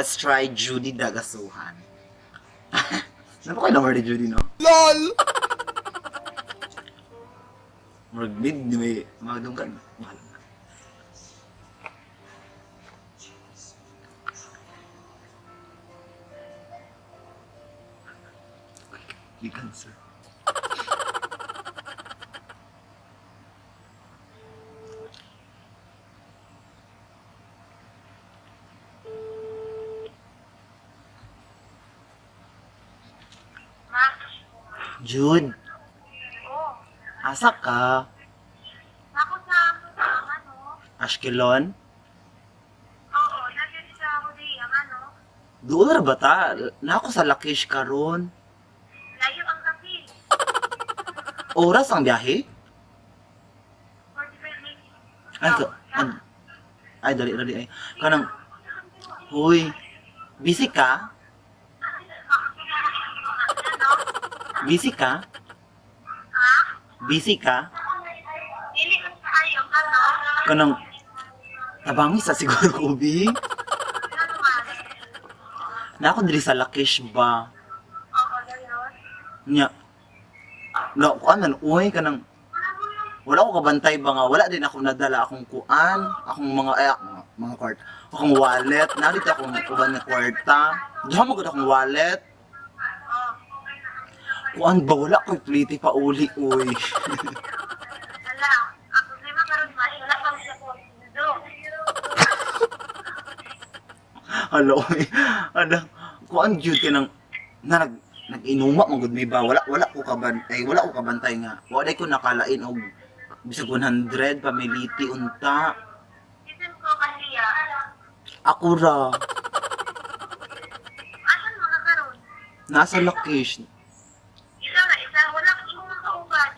let's try Judy Dagasuhan. Ano kayo number ni Judy, no? LOL! Mag-mid, may magdunggan. Mahal na. Big answer. Jude, asa ka? Ako sa ano? Ashkelon? Oo, nandiyan sa huli ang ano? Doon ra ba ta? Na ako sa Lakish karon. Layo ang kasi. Oras ang biyahe? 45 minutes. Ay, dali ay. Kanang, huy, busy ka? Busy ka? Ha? Busy ka? Dili ka sa ayaw ka, no? Kanang, tabangis sa siguro ko, Bi. Ano man? Na ako diri sa Lakish ba? Oo, gano'n. Nya. No, kuan man, uy, kanang, wala ko kabantay ba nga, wala din ako nadala akong kuan, akong mga kwart, akong wallet, narito akong kuan na kwarta, diha mo gud akong wallet. Kuan ba, wala ko'y pliti pa uli, uy. Wala. Ako lima karon ba? Wala pa sa kondo. Hala, uy. Ada, kuan duty ng, nag-inuma, magud may ba, wala ko kabantay nga. Wala ko nakalain og bisag 100 pamiliti unta. Isin ko kaniya. Ako ra, Asan mga karon? nasa Lakish. Isa, wala ko yung mga kauban.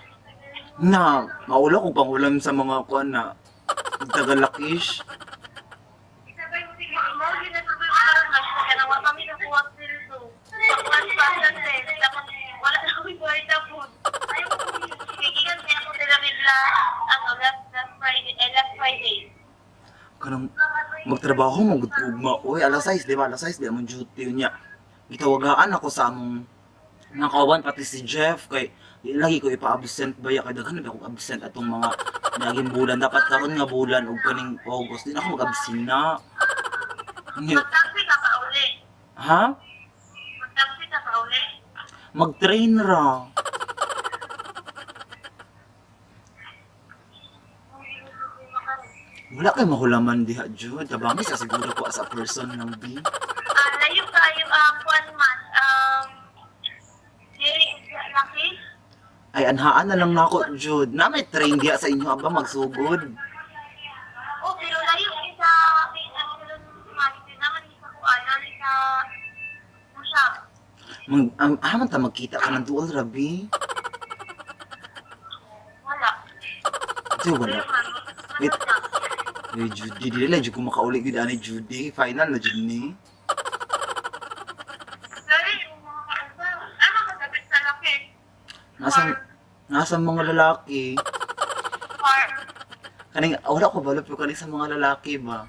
Na, maula ko pangulam sa mga kuan na taga Lakish. Isa ba yung sige mo? Ginagawa ko karon mas kanawa kami sa kuwak dito. Pagkuhan pa sa tapos wala na ko yung buhay na food. Ayaw ko kikigan kaya ako sila bigla last Friday. Kanang magtrabaho mo gud ugma, oy, alas 6, di ba? Alas 6 di among duty niya. Gitawagaan ako sa among nakawan pati si Jeff kay di lagi ko ipa-absent baya kay daghan na ako absent atong mga naging bulan, dapat karon nga bulan ug kaning August din ako mag-absent na. Magtaksi ka pa uli. Ha? Magtaksi ka pa uli. Mag-train ra. Wala kay mahulaman diha, Jude. Tabangis sa siguro ko as a person ng B. Layo kayo 1 month. Laki? Ay, anhaan na lang nako, Jude. Na may train diha sa inyo aba magsugod. Oh, pero layo isa Pinas naman isa ko ano sa Mashew. Haman ta magkita ka ng duol, Rabi. Wala. Ito, wala. Wait. Ay, Judy, di nila, Judy ko makauli gud ani Judy. Final na Judy ni. Dali, yung mga kauban. Ano kasabit sa laki? Nasa mga lalaki. Or, Kaning, wala ko balot pero kaning sa mga lalaki ba?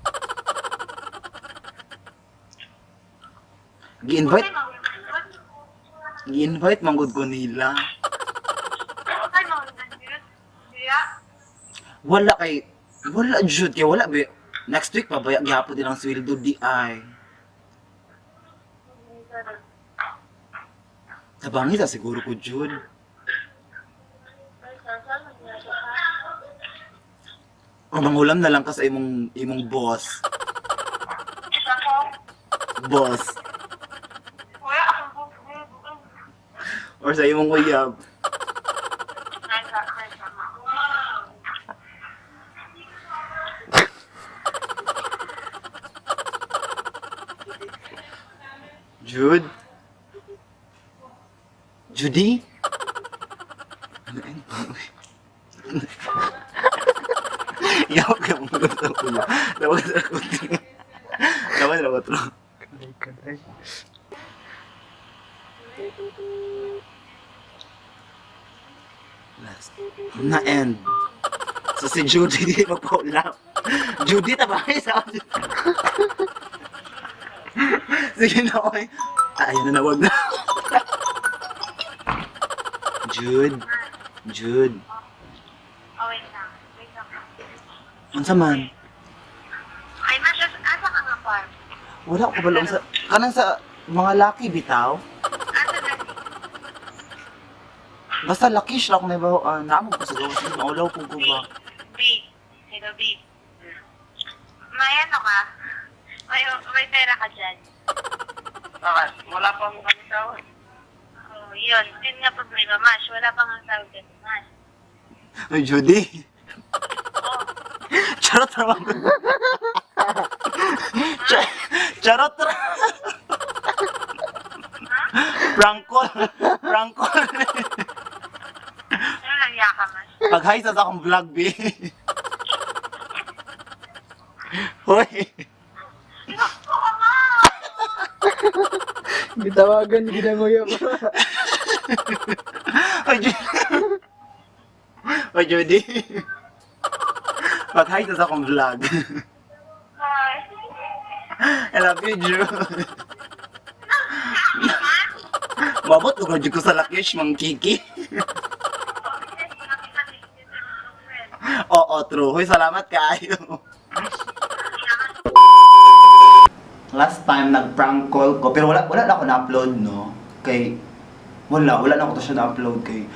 Gi-invite manggod ko nila. Wala Jude, kaya wala ba? Next week pa ba gihapon din ang sweldo di ay. Tabangis sa siguro ko, Jude. O manghulam na lang ka sa imong boss. Boss. Or sa imong uyab. Jude? Judy? Yaw ka mo gusto ko na. Tawag sa ako. Tawag na ako. Last. Na end. So si Judy magpaulap. Judy tabay sa Sige na, oy. Ayun na, wag na. Jude. Jude. Oh, wait lang. Wait lang. Unsa man? Ay, Mashew, asa ka nga farm? Wala ko balong sa... Kanang sa mga laki bitaw. Asa na? Basta lakish lang may baho. Naamog ko sa gawas. Maulaw po ko ba? B. Hello, B. May ano ka? May pera ka dyan. Bakit? Wala pa mo kami tawag. Oh, yun. Yun nga problema, Mash. Wala pang ang tawag dyan, Mash. Ay, Judy. Oh, Charot naman ko. Charot na. Prank call. Prank call. ano nang yaka, Mash? Pag-hi sa akong vlog, B. Hoy. Gusto ko nga! Gitawagan, ginanguya mo. Ay, Judy. Ay, Judy. Pag-hi sa akong vlog. Hi. I love you, Jude. Mabot ko ko sa lakish, Mang Kiki. Oo, true. Hoy, salamat kayo. Last time nag-prank call ko, pero wala na ako na-upload, no? Kay wala na ako to siya na-upload kay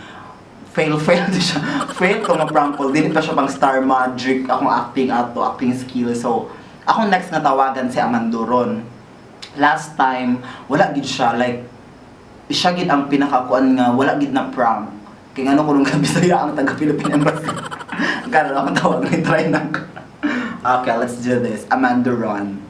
fail to siya. Fail ko ma-prank call. Dili pa siya pang star magic akong acting skill. So, ako next na tawagan si Amandoron. Last time, wala gid siya like siya gid ang pinakakuan nga wala gid na prank. Kay ngano ko nung Bisaya ang taga Philippine Embassy. Kaya ako tawag na try na. Okay, let's do this. Amandoron.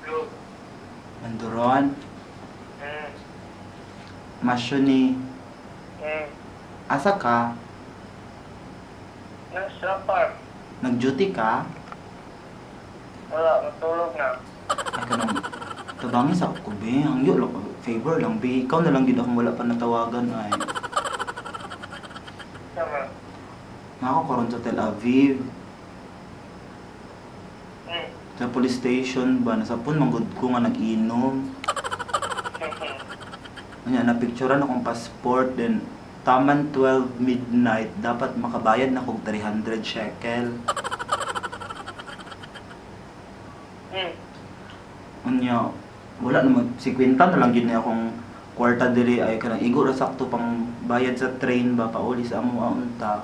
Hello. Amandoron. Hmm. Mashew ni. Asa ka? Nasa farm. Nag-duty ka? Wala, matulog na. Ay ka nang tabangis ako ko, be. Hangyo lang ko. Favor lang, be. Ikaw na lang gid akong wala pa natawagan, ay. Sama. Nakakaroon sa Tel Aviv. Hmm. Sa police station ba? Nasa pun, manggod ko nga nag-inom. Kanya, napicturean akong passport, then taman 12 midnight, dapat makabayad na kong 300 shekel. Kanya, wala naman, 50 na lang yun na akong kwarta diri ay kanang igo ra sakto pang bayad sa train ba pauli sa amo unta.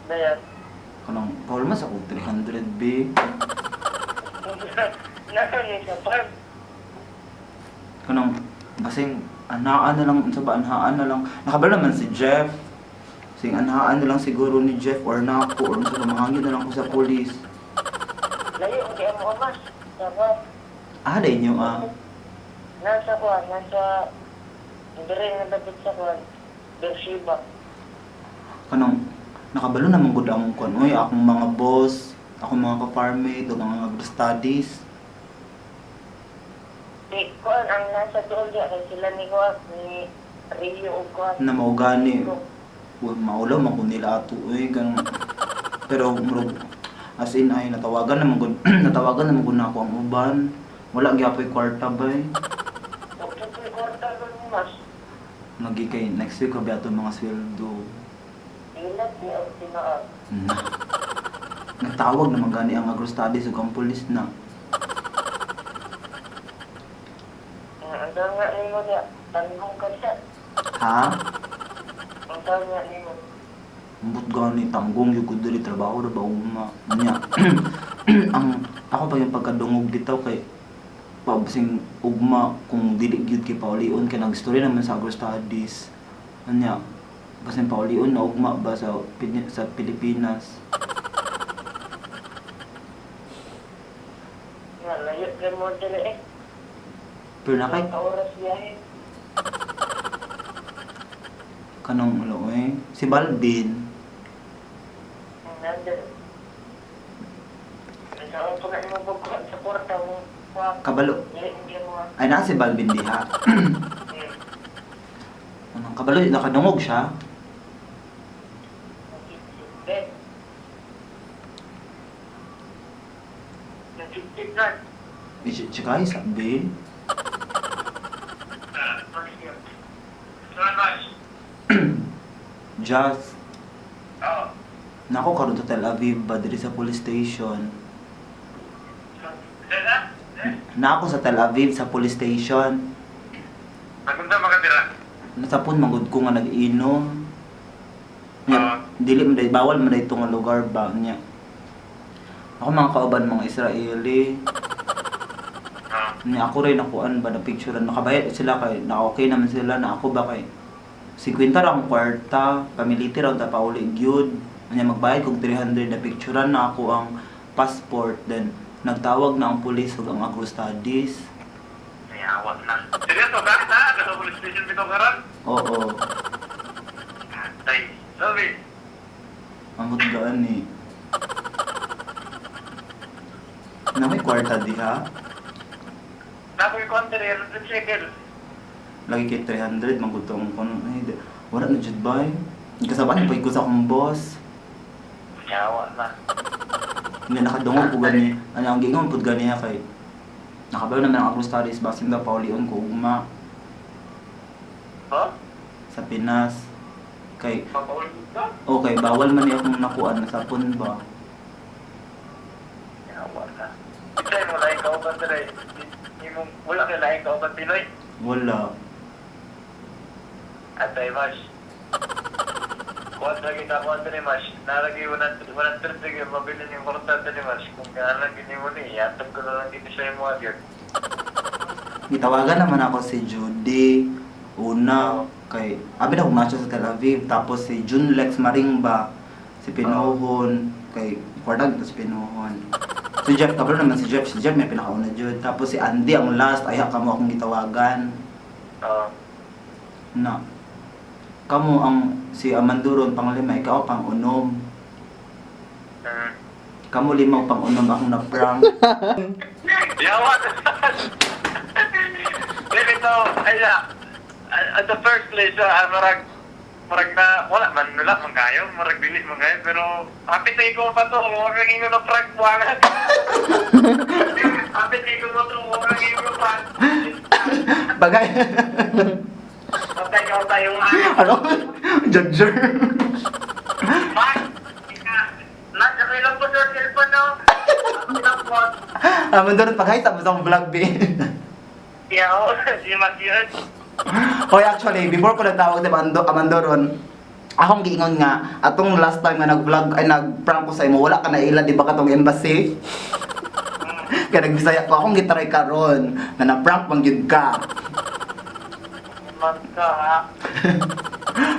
Bayad. Kanang paul mas ako 300 b. Nasa ni sa farm. Kanang basing anhaan na lang sa ba anhaan na lang. Nakabala naman si Jeff. Sing anhaan na lang siguro ni Jeff or nako or sa mahangin na lang ko sa police. Layo, hindi mo mas. Sama. Ah, dahil nyo Nasa kuwan, nasa... Hindi rin nababit sa kuwan. Bershiba. kanang nakabalo naman gud ang kon. Oy, akong mga boss, akong mga ka-farmate, o mga agro-studies. Di, kuwan, ang nasa doon diya, kay sila ni kuwan, ni Rio o kuwan. Na maugani. Maulaw man ko nila ato oy ganun. Pero murag as in ay natawagan naman gud natawagan naman gud nako ang uban. Wala gyapon kwarta bay. Huwag po yung kwarta doon mo mas. Nagi kay next week kabi ato mga sweldo. Ilat ni ang tinaan. Na. Nagtawag naman gani ang agro-studies ug ang pulis na. Ang tawag nga ni mo niya, tanong ka siya. Ha? Ang tawag nga ni mo. Ambot gani tanggong yung gud diri trabaho ra ba uma. Nya. Ang ako pa yung pagkadungog bitaw kay pabsing ugma kung dili gyud kay paulion kay nagstorya naman sa agro-studies. Anya. Basin paulion na ugma ba sa Pilipinas. Nga, layo rin mo dili eh. Pero na kay Ang oras biyahe. Kanong ulo eh. Si Balbin. Nandun. Saan ko na mo pagkuhan sa kwarta mo? Kabalo. Hindi mo. Ay na si Balbin diha. Anong kabalo nakadungog siya. Ben. Nagsitig ka. Chikay sabi. Just nako karon sa Tel Aviv ba diri sa police station. Na ako sa Tel Aviv sa police station. Nagpunta makatira? Nasapon magud ko nga nag-inom. Nya, dili man day bawal man day nga lugar ba nya. Ako mga kauban mga Israeli. Nya ako rin nakuan ba na picturean nakabayad sila kay na okay naman sila na ako ba kay 50 ra akong kwarta, pamiliti ra ta pauli gyud. Nya magbayad kog 300 na picturean na ako ang passport then nagtawag na ang pulis ug ang agro studies. Ay, awat na. Seryoso ka? Sa police station bitaw karon? Oo. Tay, sabi. Amot gaan ni. Na may kwarta diha. Nakoy kontra rin sa checker. Lagi kay 300 magutong kono ay wala na jud bay. Kasabaan pa ko sa akong boss. Yawa na. Nga nakadungog ko gani. Ano ang gingon pud ganiya kay nakabaw naman ang agro studies basin daw paulion ko ugma Huh? sa Pinas. Kay Papaulit ka? okay bawal man ni akong nakuan na sapon ba. Yawa na. Itay mo laing kauban dire. Wala kay laing kauban Pinoy? Wala. Atay mas. Kuwan lagi na kuwan ni mas. Nalagi 130 mabili yung korta ni mas. Kung kailan gini mo ni, yatag ko na lang dito sa imo agad. Gitawagan naman ako si Judy. Una kay abi na kung sa Tel Aviv tapos si Junlex Maringba si Pinuhon kay kwartag to si Pinuhon. Si Jeff kabalo naman si Jeff may pinakauna jud tapos si Andy ang last ay kamo akong gitawagan. Na kamo ang si Amandoron panglima ikaw pang unom. Kamo limaw pang unom akong na-prank. Yawa na. Dili to, ayla. At the first place, marag na, wala man kayo, marag dili man kayo, pero hapit na ikaw pa to, huwag kang ingo na prank buwangan. Hapit na ikaw pa to, huwag kang ingo na prank. Bagay. Patay ka tayo nga. Ano? Judger. Mark, nasa lang po sa cellphone, no? Ako po. Amandoron paghay tapos akong vlog be. Yaw, si Mashew. Hoy, actually, before ko natawag si Amandoron, akong giingon nga, atong last time nga nag-vlog, ay nag-prank ko sa imo, wala ka na ila, di ba katong embassy? Kaya nagbisaya ko, akong gitaray karon na na-prank pang yun ka. Mag ka, ha?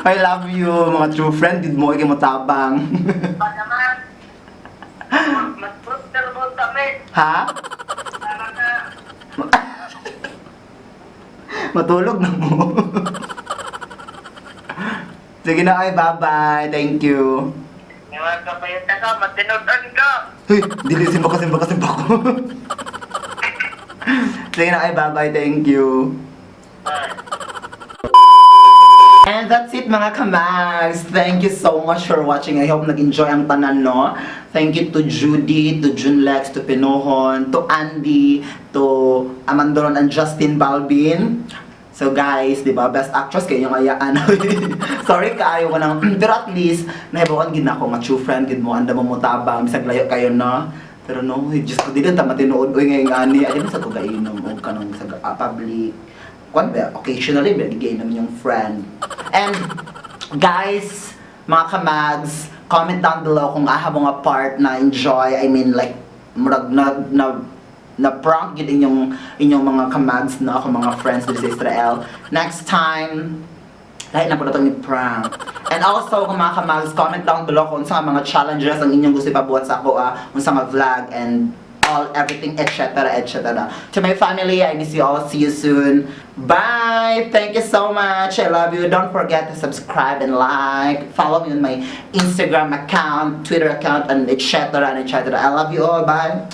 I love you, mga true friend, din mo, ikay mo tabang. Pa naman. Mas frustrable kami. Ha? Para na. Matulog na mo. Sige na ay, bye-bye, thank you. Ngayon ka pa yung taga, matinodan ka. Uy, dili, simba ko. Sige na ay, bye-bye, thank you. And that's it mga kamags. Thank you so much for watching. I hope nag-enjoy ang tanan, no? Thank you to Judy, to Junlex, to Pinuhon, to Andy, to Amandoron and Justin Balbin. So guys, di ba, best actress kayo yung ayaan. Sorry kaayo ko nang, pero at least, nahibawan gid ako nga true friend gid mo, anda mo mutabang, bisag layo kayo, no? Pero no, just ko dito tama tinuod oy ngay ani, adin sa ko gainom og kanang sa public. Kwan ba, occasionally ba gigainom yung friend. And guys, mga kamags, comment down below kung aha mo nga part na enjoy, I mean like murag na prank gid inyong mga kamags na ako mga friends dito sa Israel. Next time, lahat na po na itong prank. And also, kung mga kamags, comment down below kung sa mga challenges ang inyong gusto ipabuhat sa ako, kung sa mga vlog and all, everything, etc., etc. To my family, I miss you all. See you soon. Bye. Thank you so much. I love you. Don't forget to subscribe and like. Follow me on my Instagram account, Twitter account, and etc., and etc. I love you all. Bye.